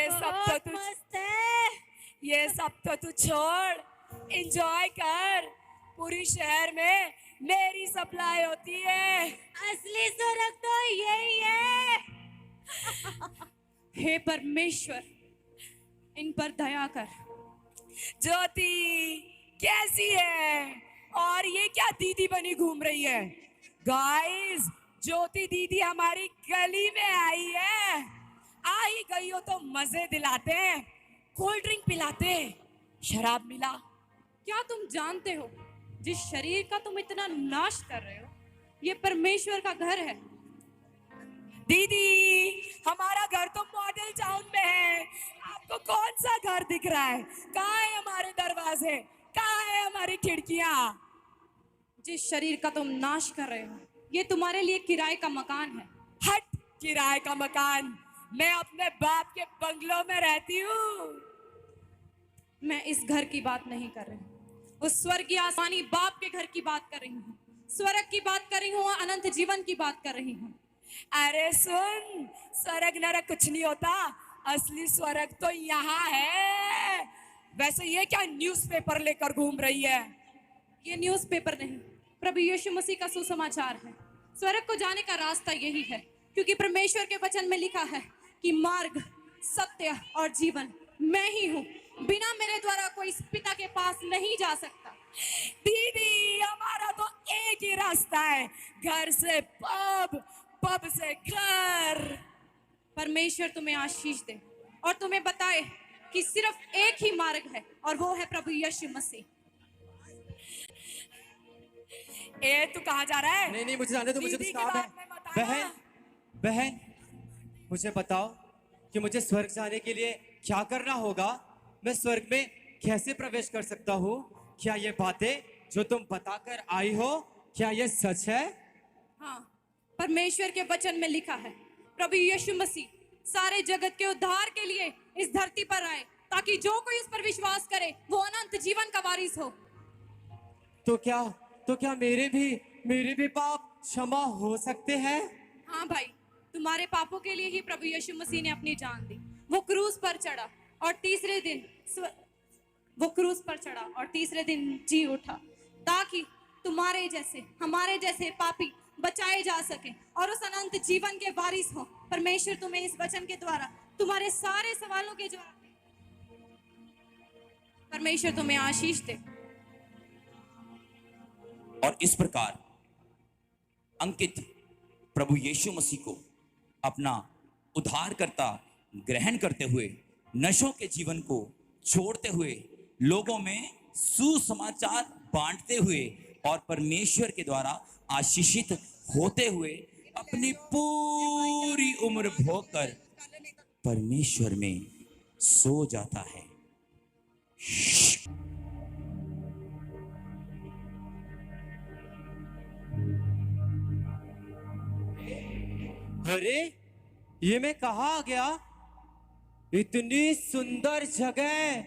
ये सब तो तू मस्त है। ये सब तो तू छोड़, एंजॉय कर। पूरी शहर में मेरी सप्लाई होती है। असली स्वर्ग तो यही है। हे परमेश्वर, इन पर दया कर। ज्योति कैसी है? और ये क्या दीदी बनी घूम रही है? गाइस, ज्योति दीदी हमारी गली में आई है। आ ही गई हो तो मजे दिलाते हैं, कोल्ड ड्रिंक पिलाते हैं, शराब मिला। क्या तुम जानते हो जिस शरीर का तुम इतना नाश कर रहे हो, ये परमेश्वर का घर है। दीदी, हमारा घर तो मॉडल टाउन में है। आपको कौन सा घर दिख रहा है? कहाँ है हमारे दरवाजे? कहाँ है हमारी खिड़कियाँ? जिस शरीर का तुम नाश कर रहे हो, ये तुम्हारे लिए किराए का मकान है। हट, किराए का मकान? मैं अपने बाप के बंगलों में रहती हूँ। मैं इस घर की बात नहीं कर रही, उस स्वर्गीय आसमानी बाप के घर की बात कर रही हूँ। स्वर्ग की बात कर रही हूँ, अनंत जीवन की बात कर रही हूँ। अरे सुन, स्वर्ग नरक कुछ नहीं होता, असली स्वर्ग तो यहाँ है। वैसे ये क्या न्यूज़पेपर लेकर घूम रही है? ये न्यूज़पेपर नहीं, प्रभु यीशु मसीह का सुसमाचार है। स्वर्ग को जाने का रास्ता यही है, क्योंकि परमेश्वर के वचन में लिखा है कि मार्ग, सत्य और जीवन मैं ही हूँ। बिना मेरे द्वारा कोई इस पिता के पास नहीं जा सकता। दीदी, हमारा तो एक ही रास्ता है, घर से पब, पब से घर। परमेश्वर तुम्हें आशीष दे और तुम्हें बताए कि सिर्फ एक ही मार्ग है, और वो है प्रभु यीशु मसीह। ए, तू कहाँ जा रहा है? नहीं नहीं, मुझे जाने दो, मुझे दीदी कुछ के काम है। बारे में बता ना। बहन, बहन, मुझे बताओ कि मुझे स्वर्ग जाने के लिए क्या करना होगा? मैं स्वर्ग में कैसे प्रवेश कर सकता हूँ? क्या ये बातें जो तुम बताकर आई हो, क्या ये सच है? हाँ, परमेश्वर के वचन में लिखा है प्रभु यीशु मसीह सारे जगत के उद्धार के लिए इस धरती पर आए, ताकि जो कोई उस पर विश्वास करे वो अनंत जीवन का वारिस हो। तो क्या मेरे भी पाप क्षमा हो सकते हैं? हाँ भाई, तुम्हारे पापों के लिए ही प्रभु यीशु मसीह ने अपनी जान दी। वो क्रूस पर चढ़ा और तीसरे दिन जी उठा, ताकि तुम्हारे जैसे, हमारे जैसे पापी बचाए जा सके और उस अनंत जीवन के वारिस हो। परमेश्वर तुम्हें इस वचन के द्वारा तुम्हारे सारे सवालों के जवाब दे। परमेश्वर तुम्हें आशीष दे। और इस प्रकार अंकित प्रभु यीशु मसीह को अपना उद्धारकर्ता ग्रहण करते हुए, नशों के जीवन को छोड़ते हुए, लोगों में सुसमाचार बांटते हुए और परमेश्वर के द्वारा आशीषित होते हुए अपनी पूरी उम्र भोग कर परमेश्वर में सो जाता है। अरे, ये मैं कहाँ आ गया? इतनी सुंदर जगह,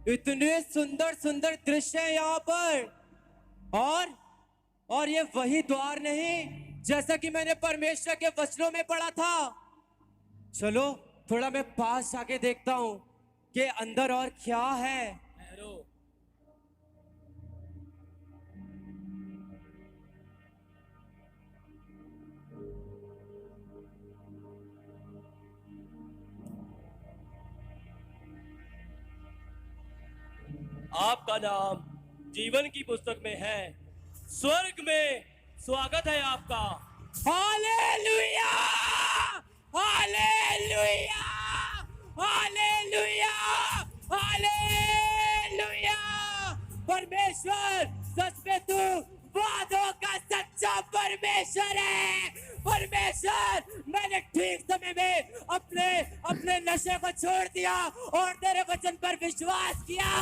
इतने सुंदर सुंदर दृश्य है यहाँ पर। और ये वही द्वार नहीं जैसा कि मैंने परमेश्वर के वचनों में पढ़ा था। चलो थोड़ा मैं पास जाके देखता हूँ कि अंदर और क्या है। आपका नाम जीवन की पुस्तक में है। स्वर्ग में स्वागत है आपका। हालेलुया! हालेलुया! हालेलुया! हालेलुया! परमेश्वर, सच में तू वादों का सच्चा परमेश्वर है। परमेश्वर, मैंने ठीक समय में अपने नशे को छोड़ दिया और तेरे वचन पर विश्वास किया।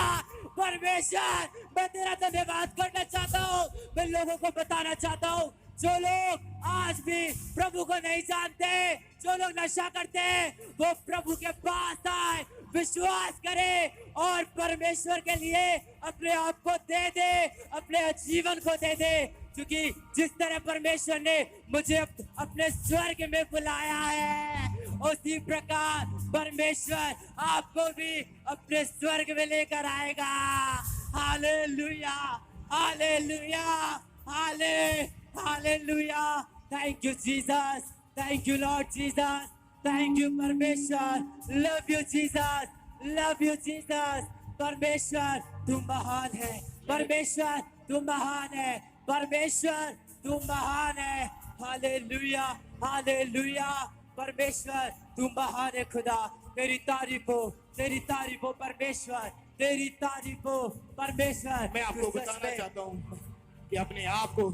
परमेश्वर, मैं तेरा धन्यवाद करना चाहता हूँ। मैं लोगों को बताना चाहता हूँ, जो लोग आज भी प्रभु को नहीं जानते, जो लोग नशा करते हैं, वो प्रभु के पास आए, विश्वास करे और परमेश्वर के लिए अपने आप को दे दे, अपने जीवन को दे दे। क्योंकि जिस तरह परमेश्वर ने मुझे अपने स्वर्ग में बुलाया है, उसी प्रकार परमेश्वर आपको भी अपने स्वर्ग में लेकर आएगा। Hallelujah, hallelujah, hallelujah. Thank you Jesus, thank you Lord Jesus, thank you परमेश्वर। Love you Jesus, love you Jesus. परमेश्वर तुम महान है, परमेश्वर तुम महान है, परमेश्वर तुम महान है। Hallelujah, hallelujah. परमेश्वर तुम महान है खुदा। तेरी तारीफ हो, तेरी तारीफ हो परमेश्वर, तेरी तारीफ हो परमेश्वर। मैं आपको तू सच बताना में- चाहता हूँ कि अपने आप को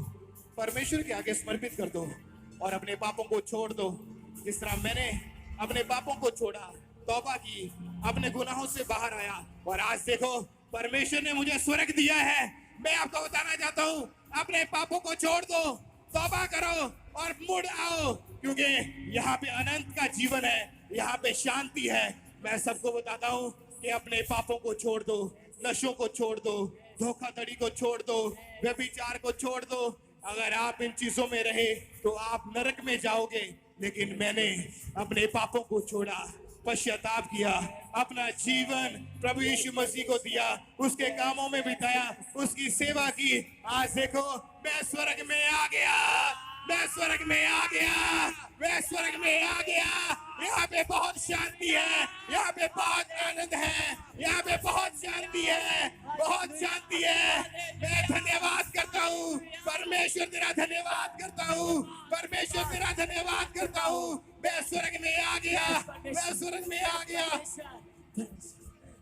परमेश्वर के आगे समर्पित कर दो और अपने पापों को छोड़ दो। जिस तरह मैंने अपने पापों को छोड़ा, तौबा की, अपने गुनाहों से बाहर आया और आज देखो परमेश्वर ने मुझे स्वर्ग दिया है। मैं आपको बताना चाहता हूँ, अपने पापों को छोड़ दो, तौबा करो और मुड़ आओ, क्योंकि यहाँ पे अनंत का जीवन है, यहाँ पे शांति है। मैं सबको बताता हूँ कि अपने पापों को छोड़ दो, नशों को छोड़ दो, धोखाधड़ी को छोड़ दो, व्यभिचार को छोड़ दो। अगर आप इन चीजों में रहे तो आप नरक में जाओगे, लेकिन मैंने अपने पापों को छोड़ा, पश्चाताप किया, अपना जीवन प्रभु यीशु मसीह को दिया, उसके कामों में बिताया, उसकी सेवा की। आज देखो मैं स्वर्ग में आ गया, मैं स्वर्ग में आ गया, मैं स्वर्ग में आ गया। यहाँ पे बहुत शांति है, यहाँ पे बहुत आनंद है, यहाँ पे बहुत शांति है, बहुत शांति है। मैं धन्यवाद करता हूँ परमेश्वर, तेरा धन्यवाद करता हूँ परमेश्वर, तेरा धन्यवाद करता हूँ। मैं स्वर्ग में आ गया, मैं स्वर्ग में आ गया।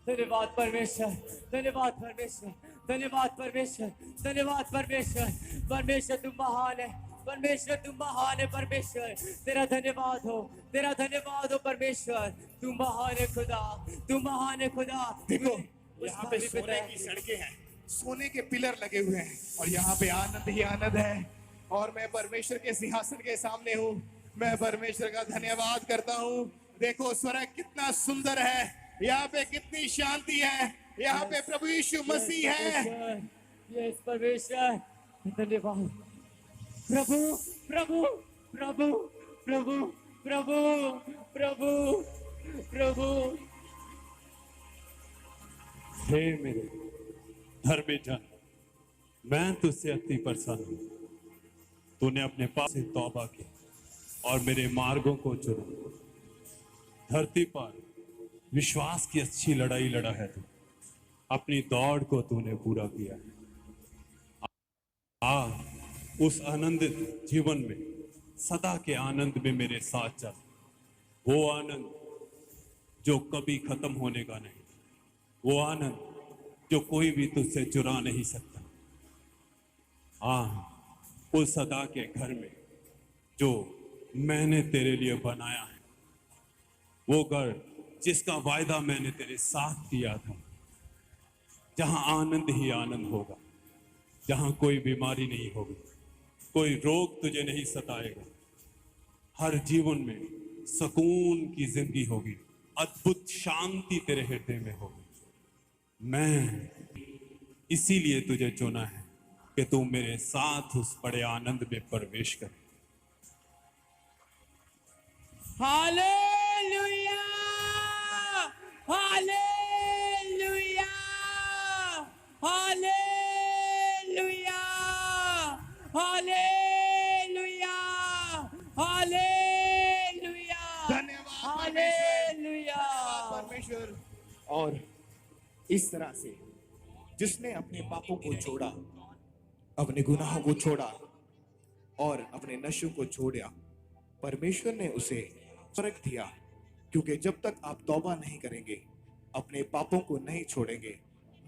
धन्यवाद परमेश्वर, धन्यवाद परमेश्वर, धन्यवाद परमेश्वर, धन्यवाद परमेश्वर। परमेश्वर तुम महान है, परमेश्वर तुम महान है। परमेश्वर तेरा धन्यवाद हो, तेरा धन्यवाद हो परमेश्वर। तुम महान है खुदा, तुम महान है खुदा। देखो उस यहाँ पे थाली सोने दया की की। सड़कें हैं, सोने के पिलर लगे हुए हैं और यहाँ पे आनंद ही आनंद है। और मैं परमेश्वर के सिंहासन के सामने हूँ, मैं परमेश्वर का धन्यवाद करता हूँ। देखो स्वर्ग कितना सुंदर है, यहाँ पे कितनी शांति है, यहाँ पे प्रभु यीशु मसीह है। यस परमेश्वर, धन्यवाद प्रभु, प्रभु, प्रभु, प्रभु, प्रभु, प्रभु, प्रभु। हे मेरे धर्मी जन, मैं तुझसे अति प्रसन्न हूँ। तूने अपने पाप से तौबा की और मेरे मार्गों को चुना। धरती पर विश्वास की अच्छी लड़ाई लड़ा है तू, अपनी दौड़ को तूने पूरा किया है। आ उस आनंदित जीवन में, सदा के आनंद में मेरे साथ चल। वो आनंद जो कभी खत्म होने का नहीं, वो आनंद जो कोई भी तुझसे चुरा नहीं सकता। उस सदा के घर में जो मैंने तेरे लिए बनाया है, वो घर जिसका वायदा मैंने तेरे साथ किया था, जहां आनंद ही आनंद होगा, जहां कोई बीमारी नहीं होगी, कोई रोग तुझे नहीं सताएगा, हर जीवन में सुकून की जिंदगी होगी, अद्भुत शांति तेरे हृदय में होगी। मैं इसीलिए तुझे चुना है कि तू मेरे साथ उस बड़े आनंद में प्रवेश करे। Hallelujah, hallelujah, hallelujah, hallelujah, hallelujah, धन्यवाद हालेलुया। परमेश्वर। और इस तरह से जिसने अपने पापों को छोड़ा, अपने गुनाहों को छोड़ा और अपने नशों को छोड़ा, परमेश्वर ने उसे स्वर्ग दिया। क्योंकि जब तक आप तौबा नहीं करेंगे, अपने पापों को नहीं छोड़ेंगे,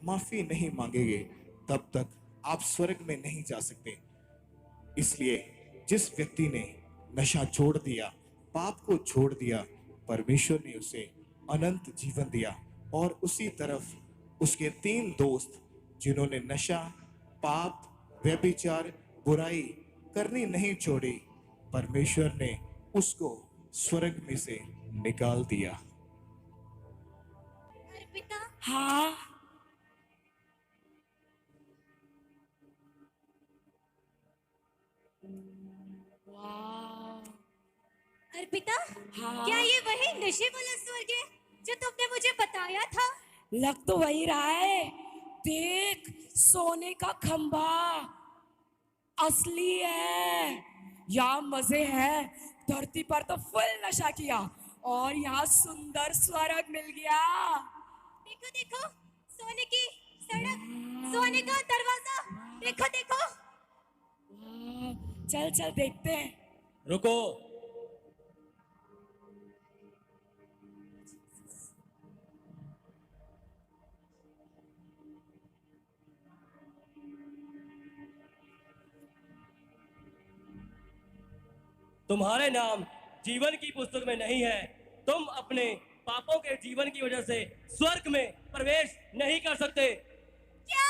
माफी नहीं मांगेंगे, तब तक आप स्वर्ग में नहीं जा सकते। इसलिए जिस व्यक्ति ने नशा छोड़ दिया, पाप को छोड़ दिया, परमेश्वर ने उसे अनंत जीवन दिया। और उसी तरफ उसके 3 दोस्त जिन्होंने नशा, पाप, व्यभिचार, बुराई करनी नहीं छोड़ी, परमेश्वर ने उसको स्वर्ग में से निकाल दिया। अर्पिता, हाँ वाह, अर्पिता, हाँ? क्या ये वही नशे वाला स्वर्ग है जो तुमने मुझे बताया था? लग तो वही रहा है। देख, सोने का खंबा असली है। यहाँ मजे हैं। धरती पर तो फुल नशा किया और यहाँ सुंदर स्वर्ग मिल गया। देखो देखो, सोने की सड़क, सोने का दरवाजा, देखो देखो। चल चल देखते हैं। रुको। तुम्हारे नाम जीवन की पुस्तक में नहीं है। तुम अपने पापों के जीवन की वजह से स्वर्ग में प्रवेश नहीं कर सकते। क्या?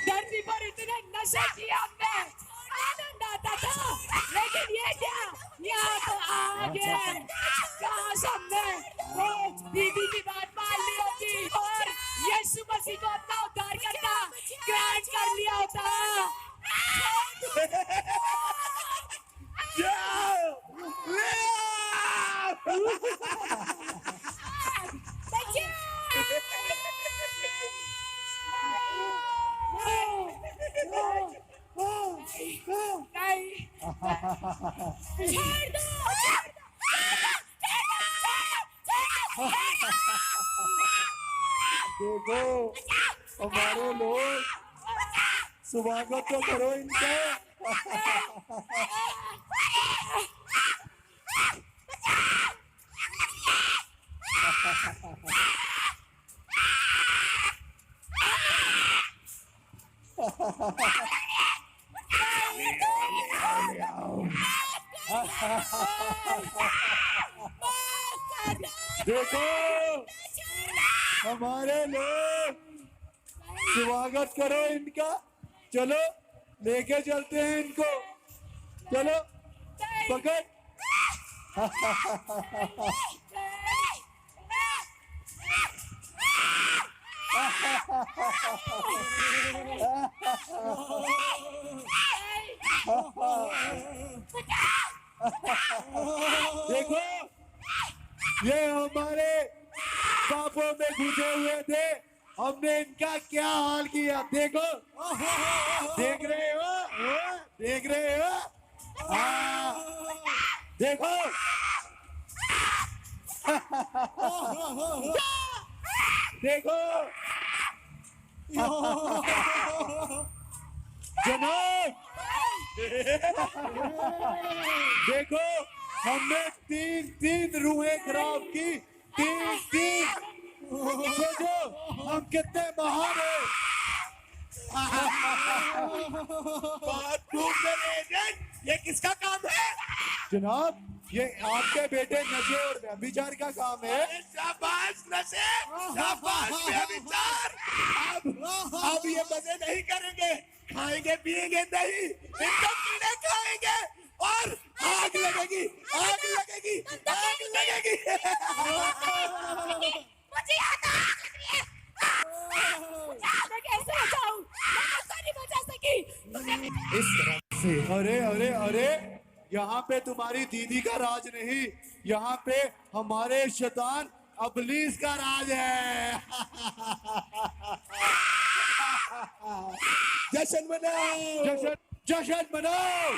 धरती पर इतने नशे किए हमने, आनंद आता था, लेकिन ये क्या, यहाँ तो आ गए। काश हमने वो दीदी की बात मान ली होती और यीशु मसीह को अपना उद्धार करता ग्रहण कर लिया होता। देखो हमारे लोग, स्वागत तो करो इनका। देखो हमारे लोग, स्वागत करो इनका। चलो लेके चलते हैं इनको। चलो पकड़। देखो ये हमारे पापों में घुसे हुए थे, हमने इनका क्या हाल किया। देखो, देख रहे हो, देख रहे हो, देखो। देखो जनाब, देखो हमने तीन रूहें खराब की। तीन सोचो हम कितने महान हैं। ये किसका काम है? जनाब ये आपके बेटे नशे और व्यभिचार का काम है। शाबाश नशे, शाबाश व्यभिचार। अब ये मजे नहीं करेंगे, खाएंगे पिएंगे नहीं, इनको कीड़े खाएंगे और आग लगेगी, आग लगेगी, आग लगेगी। मुझे याद आ रही है। मैं कैसे बचाऊं? मैं कैसे नहीं बचा सकी? इस तरह से। अरे अरे अरे, यहाँ पे तुम्हारी दीदी का राज नहीं, यहाँ पे हमारे शैतान अबलीस का राज है। जश्न मनाओ, जश्न मनाओ।